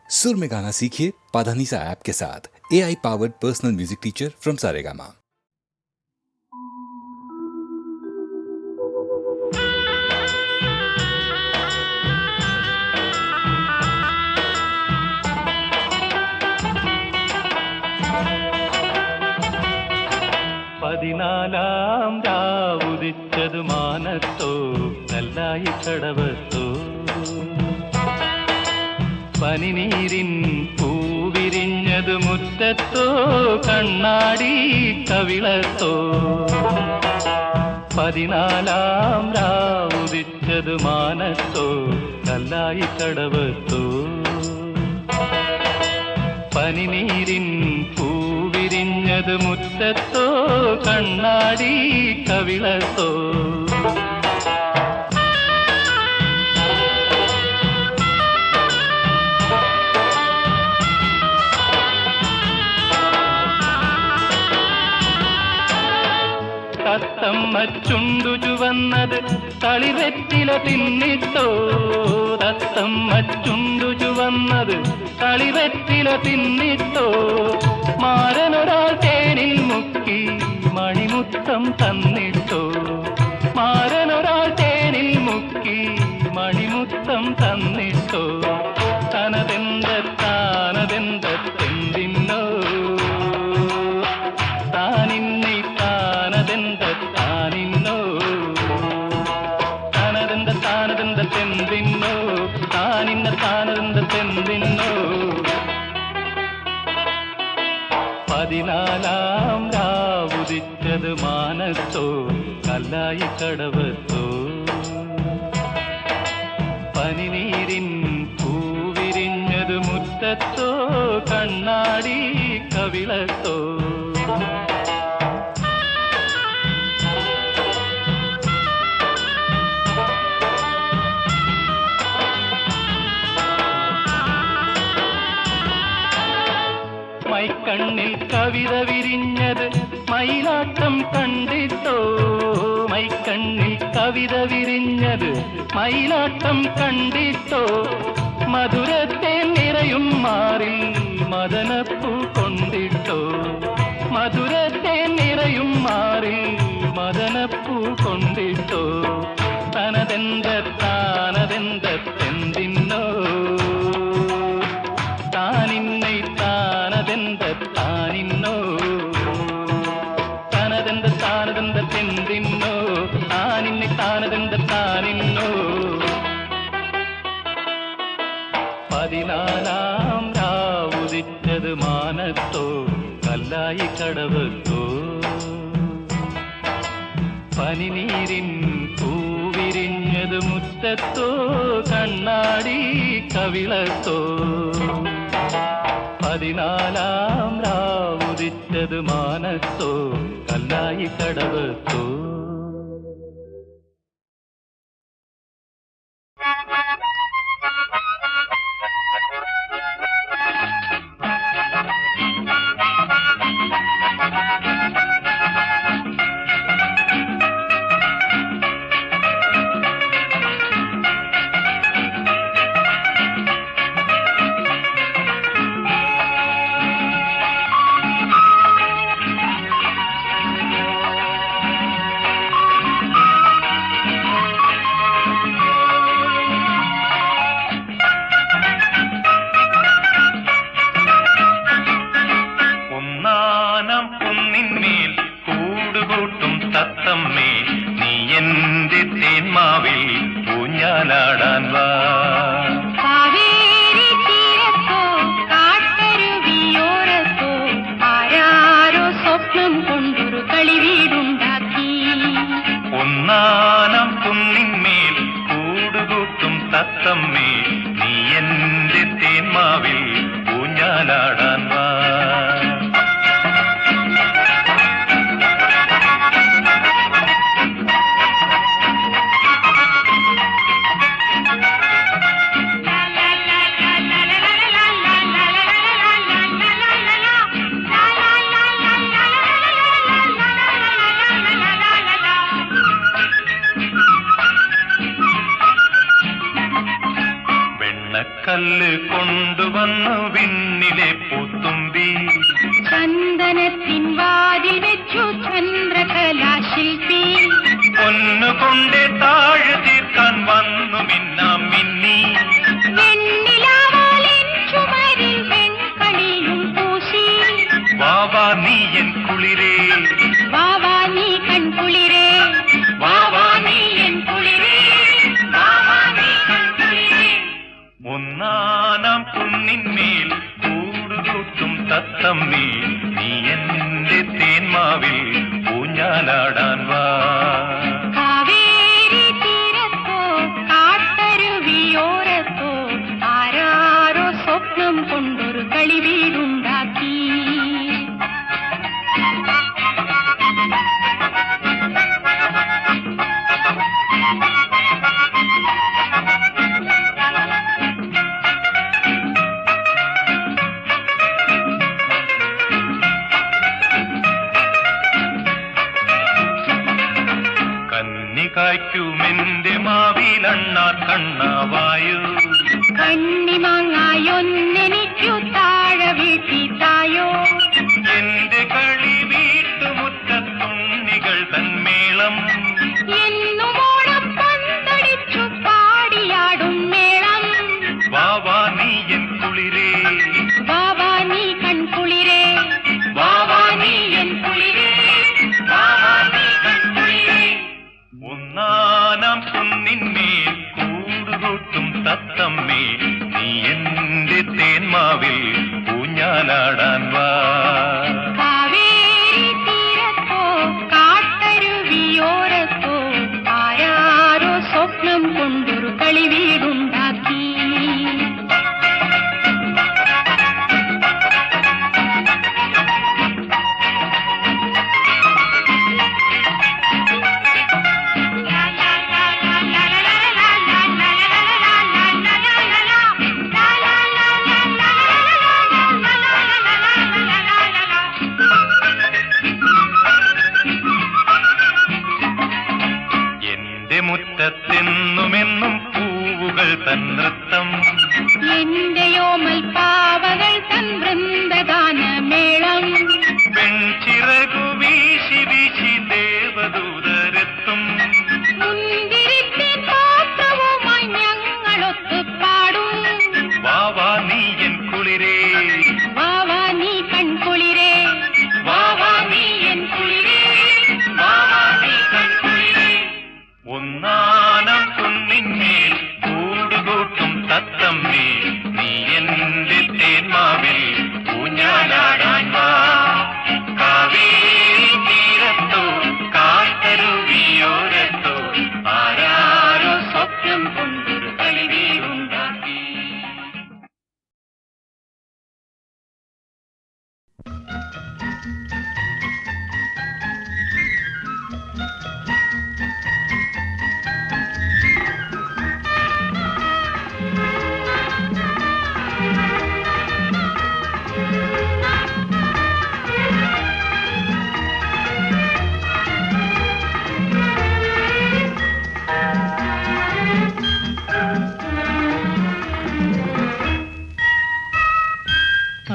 सुर में गाना सीखिए पाधानीसा ऐप के साथ। AI powered personal music teacher from Saregama. പതിനാലാം രാവുദിച്ചതു മാനത്തോ കല്ലായി കടവത്തോ പനിനീരിൻ പൂവിരിഞ്ഞതു മുറ്റത്തോ കണ്ണാടി കവിളത്തോ പതിനാലാം രാവുദിച്ചതു മാനത്തോ കല്ലായി കടവത്തോ പനിനീരിൻ പൂവിരിഞ്ഞതു മുറ്റത്തോ കണ്ണാടി കവിളത്തോ തത്തമ്മ ചുണ്ടു ചുവന്നത് തളിവെറ്റില തിന്നിട്ടോ തത്തമ്മ ചുണ്ടു ചുവന്നത് തളിവെറ്റില തിന്നിട്ടോ മാരനൊരാൾ തേനിൽ മുക്കി മണിമുത്തം തന്നിട്ടോ മാരനൊരാൾ തേനിൽ മുക്കി മണിമുത്തം തന്നിട്ടോ താനതെന്തെന്തിന്നോ താനിന്നെ താനതെന്തിന്നോ താനിന്ന താനതെന്തിന്നോ പതിനാലാം രാവുദിച്ചത് മാനത്തോ കല്ലായി കടവത്തോ പനിനീരിൻ പൂവിരിഞ്ഞത് മുറ്റത്തോ കണ്ണാടി കവിളത്തോ മൈക്കണ്ണിൽ കവിത വിരിഞ്ഞത് മയിലാട്ടം കണ്ടിട്ടോ മൈക്കണ്ണിൽ കവിത വിരിഞ്ഞത് മയിലാട്ടം കണ്ടിട്ടോ മധുരത്തെ നിറയും മാറിൽ മദനപ്പൂ കൊണ്ടിട്ടോ മധുരത്തെ നിറയും മാറിൽ മദനപ്പൂ കൊണ്ടിട്ടോ താനതെന്തെന്തിന്നോ താനിന്നെ താനിന്നോ താനതെന്തിന്നോ താനിന്നെ താനിന്നോ പതിനാലാം രാവുദിച്ചത് മാനത്തോ കല്ലായി കടവത്തോ പനിനീരിൻ പൂവിരിഞ്ഞത് മുറ്റത്തോ കണ്ണാടി കവിളത്തോ പതിനാലാം രാവുദിച്ചത് മാനത്തോ കല്ലായി കടവത്തോ കല്ല് കൊണ്ടു വന്നു വിണ്ണിലെ പൂത്തുമ്പി ചന്ദനത്തിൻ വാതിൽ വെച്ചു ചന്ദ്രകലാശില്പി പൊന്നുകൊണ്ടേ താഴ് തീർക്കാൻ വന്നു മിന്നാം മിന്നി വെണ്ണിലാവാലിൻ ചുമരിൽ വെൺകളിയും പൂശി വാവാ നീ എൻ കുളിരേ വാവാ നീ കൺകുളിരേ വാവാ നീ എൻ കുളിരേ വാവാ നീ കൺകുളിരേ ഒന്നാനാം കുന്നിന്മേൽ കൂടുകൂട്ടും തത്തമ്മേ നീ എന്റെ തേന്മാവിൽ ഊഞ്ഞാലാടാൻ വാ കാവേരി തീരത്തോ കാട്ടരുവിയോരത്തോ ആരാരോ സ്വപ്നം കൊണ്ടൊരു കളിവീടുണ്ടാക്കി കായ്ക്കുമെന്റെ മാവിലണ്ണാർ കണ്ണാവായു കണ്ണിമാങ്ങായൊന്നെനിക്കു താഴെ വീട്ടി തായോ എന്റെ കളി വീട്ടുമുറ്റത്തുണ്ണികൾ തന്മേളം എന്നുമോണം പന്തടിച്ചു പാടിയാടും മേളം വാവാ നീ എൻ കുളിരേ വാവാ നീ കൺകുളിരേ വാവാ നീ എൻ കുളിരേ വാവാ നീ കൺകുളിരേ ഒന്നാനാം കുന്നിന്മേൽ കൂടുകൂട്ടും തത്തമ്മേ നീ എന്റെ തേന്മാവിൽ ഊഞ്ഞാലാടാൻ വാ കാവേരി തീരത്തോ കാട്ടരുവിയോരത്തോ ആരാരോ സ്വപ്നം കൊണ്ടൊരു കളിവീടുണ്ടാക്കി മുറ്റത്തെന്നുമെന്നും പൂവുകൾ തൻ നൃത്തം എന്റെയോമൽ പാവകൾ തൻ വൃന്ദഗാന മേളം വെൺചിറകു വീശി വീശി ദേവദൂതരെത്തും മുന്തിരിത്തിൻ പാത്രവുമായി ഞങ്ങളൊത്തു പാടും വാവാ നീ എൻ കുളിരേ വാവാ നീ കൺകുളിരേ വാവാ നീ എൻ കുളിരേ വാവാ നീ കൺകുളിരേ ഒന്നാനം കുന്നിന്മേൽ കൂടുകൂട്ടും തത്തമ്മേ നീ എന്റെ തേന്മാവിൽ ഊഞ്ഞാലാടാൻ വാ കാവേരി തീരത്തോ കാട്ടരുവിയോരത്തോ ആരാരോ സ്വപ്നം കൊണ്ടൊരു കളിവീടുണ്ടാക്കി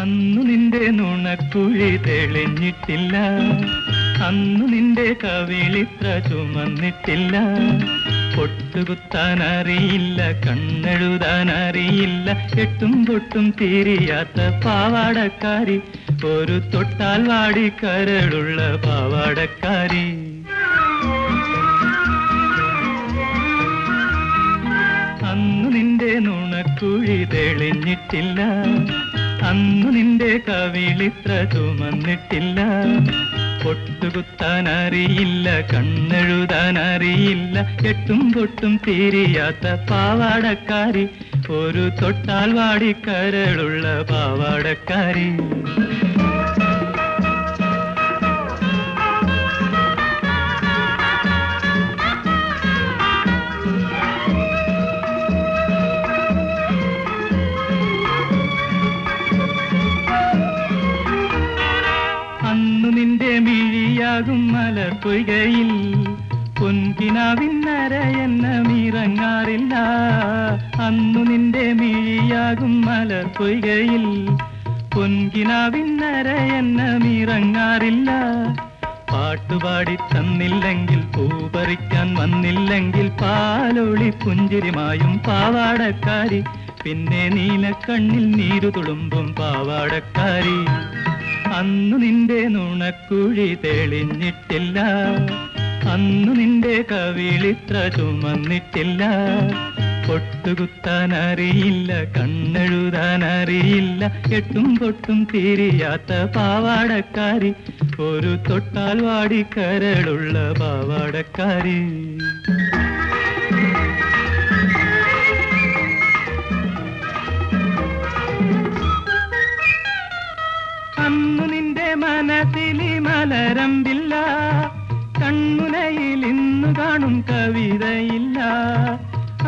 അന്നു നിന്റെ നുണക്കുഴി തെളിഞ്ഞിട്ടില്ല, അന്നു നിന്റെ കവിളിത്ര ചുമന്നിട്ടില്ല. പൊട്ടുകുത്താൻ അറിയില്ല, കണ്ണെഴുതാൻ അറിയില്ല, എട്ടും പൊട്ടും തീരിയാത്ത പാവാടക്കാരി, ഒരു തൊട്ടാൽ വാടി കരളുള്ള പാവാടക്കാരി. അന്നു നിന്റെ നുണക്കുഴി തെളിഞ്ഞിട്ടില്ല, അന്നു നിന്റെ കവിളിത്ര ചുമന്നിട്ടില്ല. പൊട്ടുകുത്താൻ അറിയില്ല, കണ്ണെഴുതാൻ അറിയില്ല, എട്ടും പൊട്ടും തീരിയാത്ത പാവാടക്കാരി, ഒരു തൊട്ടാൽ വാടി കരളുള്ള പാവാടക്കാരി. അന്നു നിന്റെ മിഴിയാകും മലർപ്പൊയ്കയിൽ പൊൻകിനാവിന്നര എന്ന മീറങ്ങാറില്ല. അന്നു നിന്റെ മിഴിയാകും മലർ മലർപ്പൊയ്കയിൽ പൊൻകിനാവിന്നരയെന്നമിറങ്ങാറില്ല. പാട്ടുപാടി തന്നില്ലെങ്കിൽ പൂപറിക്കാൻ വന്നില്ലെങ്കിൽ പാലൊളി പുഞ്ചിരിമായും പാവാടക്കാരി. പിന്നെ നീലക്കണ്ണിൽ നീരു തുളുമ്പും പാവാടക്കാരി. അന്നു നിന്റെ നുണക്കുഴി തെളിഞ്ഞിട്ടില്ല, അന്നു നിന്റെ കവിളിത്ര ചുമന്നിട്ടില്ല. പൊട്ടുകുത്താനറിയില്ല, കണ്ണെഴുതാനറിയില്ല, എട്ടും പൊട്ടും തിരിയാത്ത പാവാടക്കാരി. ഒരു തൊട്ടാൽ വാടിക്കരളുള്ള പാവാടക്കാരി. അന്നു നിന്റെ മനസ്സിലി മലരമ്പില്ല, കൺമുനയിൽ ഇന്നു കാണും കവിതയില്ല.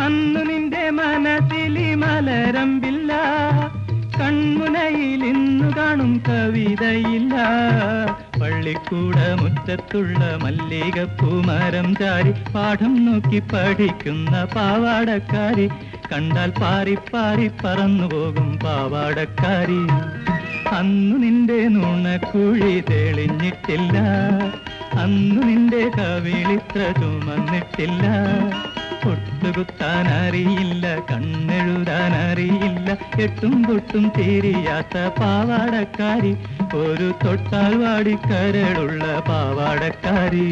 അന്നു നിന്റെ മനസ്സിലി മലരമ്പില്ല, കൺമുനയിൽ ഇന്നു കാണും കവിതയില്ല. പള്ളിക്കൂട മുറ്റത്തുള്ള മല്ലികപ്പൂമരം ചാരി പാഠം നോക്കി പഠിക്കുന്ന പാവാടക്കാരി. കണ്ടാൽ പാറി പാറി പറന്നു പോകും പാവാടക്കാരി. അന്നു നിന്റെ നുണക്കുഴി തെളിഞ്ഞിട്ടില്ല, അന്നു നിന്റെ കവിളിത്ര ചുമന്നിട്ടില്ല. പൊട്ടുകുത്താനറിയില്ല, കണ്ണെഴുതാനറിയില്ല, എട്ടും പൊട്ടും തിരിയാത്ത പാവാടക്കാരി. ഒരു തൊട്ടാൽ വാടിക്കരളുള്ള പാവാടക്കാരി.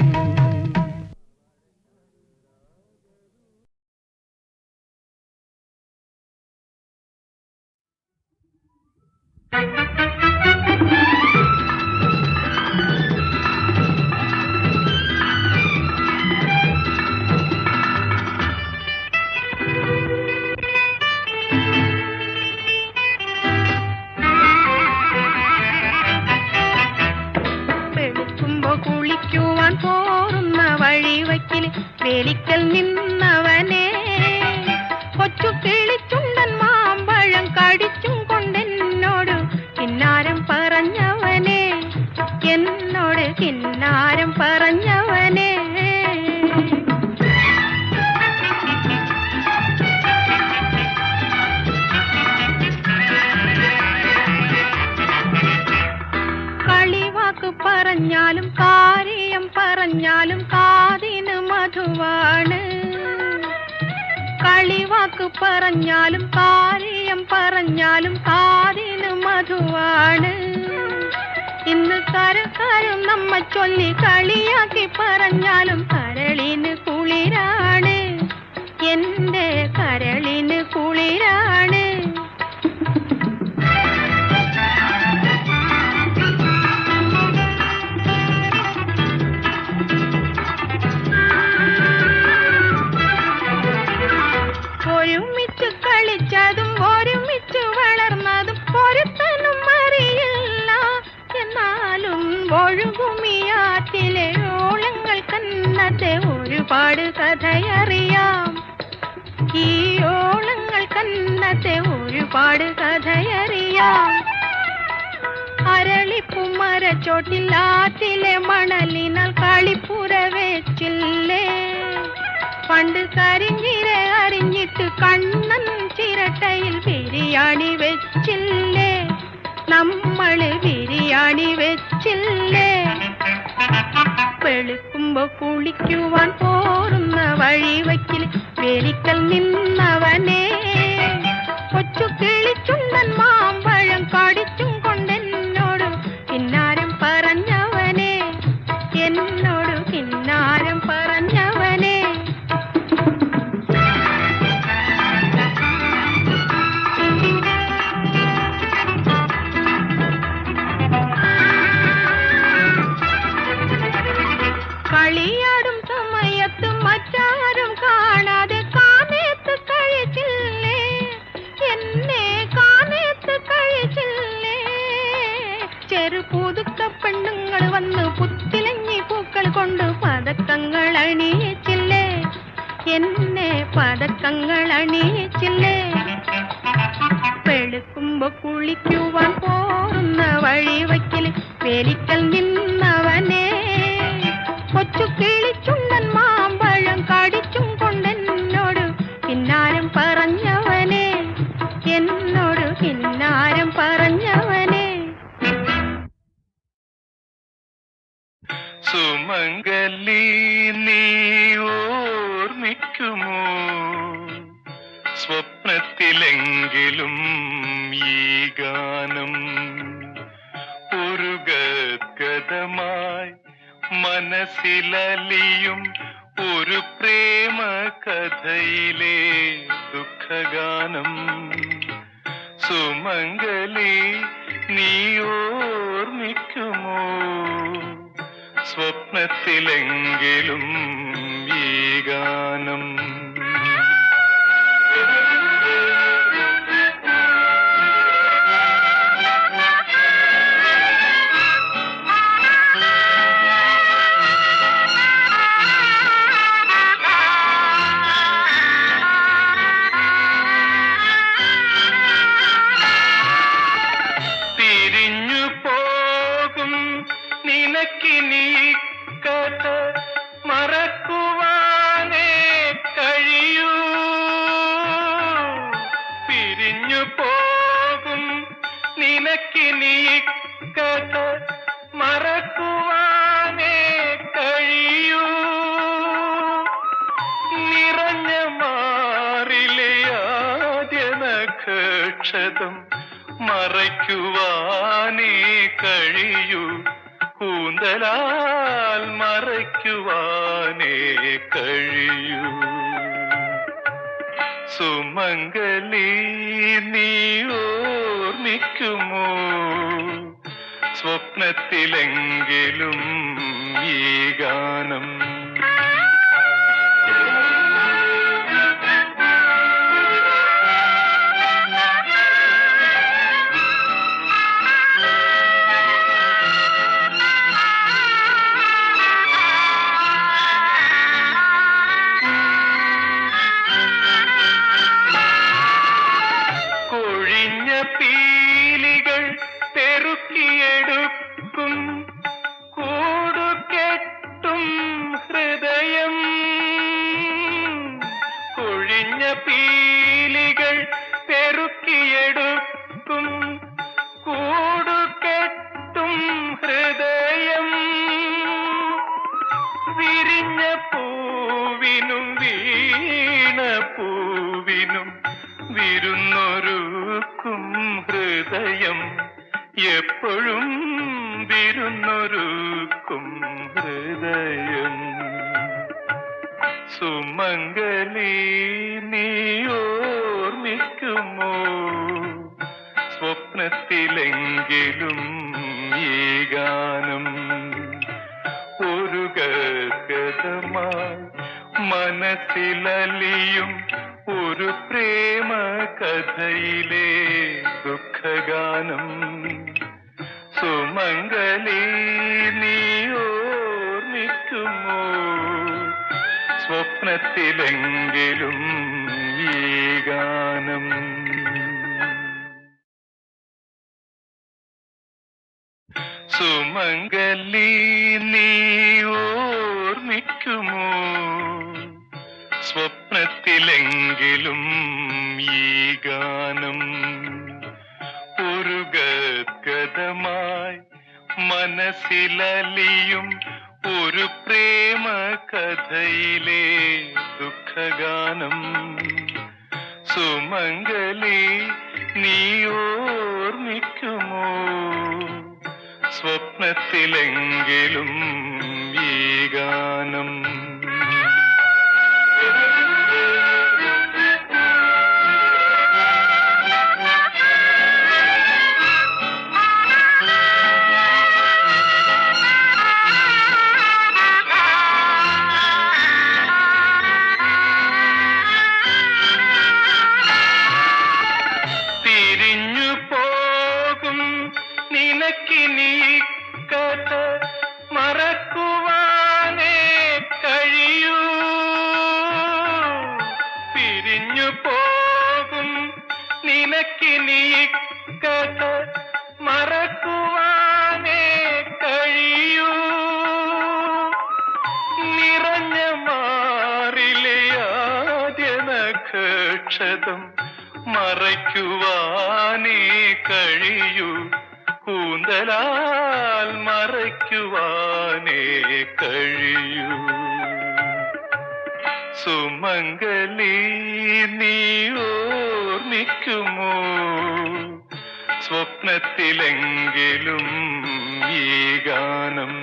കുളിക്കുവാൻ പോറുന്ന വഴിവയ്ക്കിൽ വേലിക്കൽ നിന്നവനെ, കൊച്ചു കിളിച്ചുണ്ടൻ മാമ്പഴം കടിച്ചും കൊണ്ടെന്നോട് കിന്നാരം പറഞ്ഞവനെ, എന്നോട് കിന്നാരം പറഞ്ഞവനെ. കളിവാക്ക് പറഞ്ഞാലും കാര്യം പറഞ്ഞാലും കാതിന് മധുവാണ്. കളിവാക്ക് പറഞ്ഞാലും കാര്യം പറഞ്ഞാലും കാതിന് മധുവാണ്. ഇന്ന് കരക്കാരും നമ്മ ചൊല്ലി കളിയാക്കി പറഞ്ഞാലും കരളിന് കുളിരാണ്, എന്റെ കരളിന് കുളിരാണ്. ഒരുമിച്ച് കളിച്ചതും ഒരുമിച്ച് വളർന്നതും ഒരുത്തനും അറിയില്ല. എന്നാലും ഒഴുകുമിയാറ്റിലെ ഓളങ്ങൾ കന്നത്തെ ഒരുപാട് കഥയറിയാം. ഈ ഓളങ്ങൾ കന്നത്തെ ഒരുപാട് കഥയറിയാം. അരളിപ്പുമരച്ചോട്ടിൽ ആറ്റിലെ മണലിനാൽ കളിപ്പുര വെച്ചില്ലേ. പണ്ട് കരിഞ്ഞിര അറിഞ്ഞിട്ട് കണ്ണൻ ചിരട്ടയിൽ ബിരിയാണി വെച്ചില്ലേ. നമ്മള് ബിരിയാണി വെച്ചില്ലേ. വെളുക്കുമ്പോ കുളിക്കുവാൻ പോറുന്ന വഴിവയ്ക്കിൽ വേലിക്കൽ നിന്നവനെ, കൊച്ചു കിളിച്ചുണ്ടൻ മാമ്പഴം കടിച്ചും കൊണ്ടെന്നോട് കിന്നാരം പറഞ്ഞവനെ, എന്നോട് കിന്നാരം പറഞ്ഞവനെ. കളിയാടും സമയത്ത് മറ്റാരും കാണാതെ കാനേത്ത് കഴിച്ചില്ലേ, എന്നെ കാനേത്ത് കഴിച്ചില്ലേ. ചെറുപുതുക്ക പെണ്ണുങ്ങൾ വന്ന് പുത്തിലഞ്ഞി പൂക്കൾ കൊണ്ട് പതക്കങ്ങൾ അണിയിച്ചില്ലേ, എന്നെ പതക്കങ്ങൾ അണിയിച്ചില്ലേ. വെളുക്കുമ്പോ കുളിക്കുവാൻ പോറുന്ന വഴിവയ്ക്കിൽ വേലിക്കൽ നിന്നവനെ, കൊച്ചു കിളിച്ചുണ്ടൻ മാമ്പഴം കടിച്ചും കൊണ്ടെന്നോട് കിന്നാരം പറഞ്ഞവനെ, എന്നോട് കിന്നാരം പറഞ്ഞവനെ. സുമംഗലി നീ ഓർമ്മിക്കുമോ സ്വപ്നത്തിലെങ്കിലും ഈ ഗാനം ഒരു ഗദ്ഗതമായി മനസ്സിലലിയും ഒരു പ്രേമ കഥയിലെ ദുഃഖഗാനം. സുമംഗലി നീ ഓർമ്മിക്കുമോ സ്വപ്നത്തിലെങ്കിലും ഈ ഗാനം. പിരിഞ്ഞു പോകും നിനക്കിനി കഥ മറക്കുവാനേ കഴിയൂ. പിരിഞ്ഞു പോകും നിനക്കിനി കഥ മറക്കുവാനേ കഴിയൂ. നിറഞ്ഞ മാറിലെ ആദ്യ നക്ഷതം മറയ്ക്കുവാനേ കഴിയൂ. കൂന്തലാൽ മറയ്ക്കുവാനേ കഴിയൂ. സുമംഗലി നീ ഓർമ്മിക്കുമോ സ്വപ്നത്തിലെങ്കിലും ഈ ഗാനം. പീലികൾ പെറുക്കിയെടുക്കും കൂടുകെട്ടും ഹൃദയം. കൊഴിഞ്ഞ പീലികൾ പെറുക്കിയെടുക്കും കൂടുകെട്ടും ഹൃദയം. വിരിഞ്ഞ പൂവിനും വീണ പൂവിനും വിരുന്നൊരുക്കും ഹൃദയം. എപ്പോഴും വിരുന്നൊരുക്കും ഹൃദയം. സുമംഗലി നീ ഓർമ്മിക്കുമോ സ്വപ്നത്തിലെങ്കിലും ഈ ഗാനം. ഒരു ഗദ്ഗതമായി മനസ്സിലലിയും ഒരു പ്രേമ കഥയിലെ ദുഃഖഗാനം. സുമംഗലി നീ ഓർമ്മിക്കുമോ സ്വപ്നത്തിലെങ്കിലും ഈ ഗാനം. സുമംഗലി നീ ഓർമ്മിക്കുമോ സ്വപ്നത്തിലെങ്കിലും ഈ ഗാനം. ഒരു ഗദ്ഗതമായി മനസ്സിലലിയും ഒരു പ്രേമ കഥയിലെ ദുഃഖഗാനം. സുമംഗലി നീ ഓർമ്മിക്കുമോ സ്വപ്നത്തിലെങ്കിലും ഈ ഗാനം. പിരിഞ്ഞു പോകും നിനക്കിനി കഥ മറക്കുവാനേ കഴിയൂ. പിരിഞ്ഞു പോകും നിനക്കിനി കഥ മറക്കുവാനേ കഴിയൂ. നിറഞ്ഞ മാറിലെ ആദ്യ നക്ഷതം മറയ്ക്കുവാനേ കഴിയൂ കൂന്തലാൽ മറയ്ക്കുവാനേ കഴിയൂ സുമംഗലി നീ ഓർമ്മിക്കുമോ സ്വപ്നത്തിലെങ്കിലും ഈ ഗാനം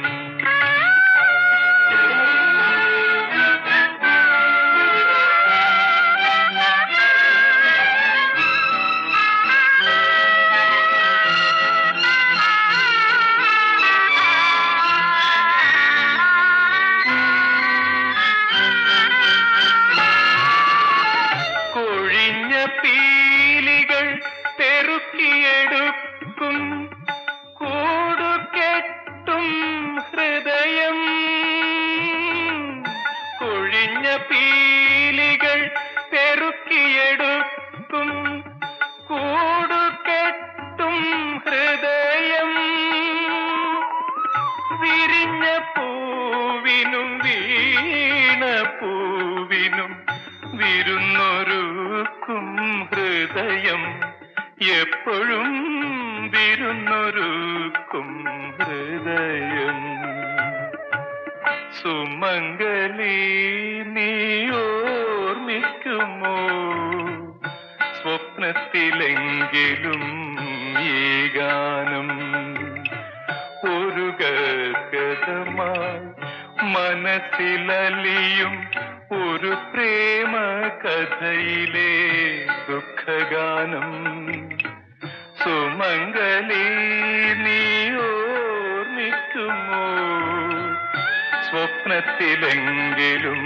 പീലികൾ പെറുക്കിയെടുക്കും കൂടുകെട്ടും ഹൃദയം കൊഴിഞ്ഞ പീലികൾ പെറുക്കിയെടുക്കും കൂടുകെട്ടും ഹൃദയം വിരിഞ്ഞ പൂവിനും വീണ പൂവിനും വിരുന്നൊരുക്കും ഹൃദയം എപ്പോഴും വിരുന്നൊരുക്കും ഹൃദയം സുമംഗലി നീ ഓർമ്മിക്കുമോ സ്വപ്നത്തിലെങ്കിലും ഈ ഗാനം ഒരു ഗദ്ഗതമായി മനസ്സിലലിയും ഒരു പ്രേമ കഥയിലെ ദുഃഖഗാനം സുമംഗലി നീ ഓർമ്മിക്കുമോ സ്വപ്നത്തിലെങ്കിലും